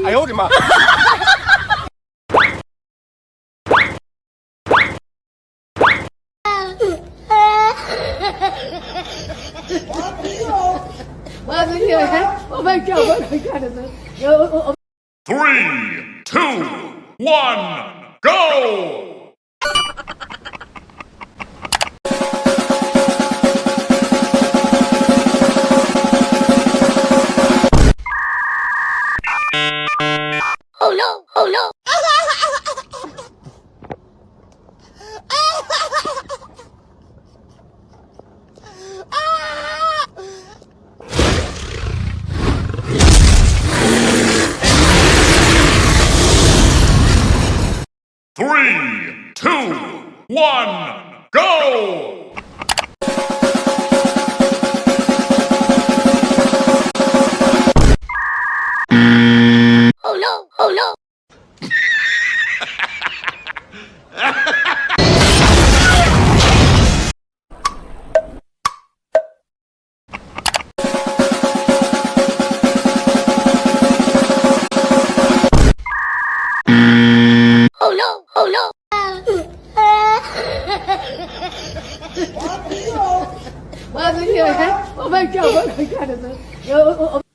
哎呦我的妈！我们叫我们看的是有。3, 2, 1, go! Oh no! Oh no! Three, two, one, go! Oh no! Oh no! Oh no! Oh no! 我们叫我们看的是有。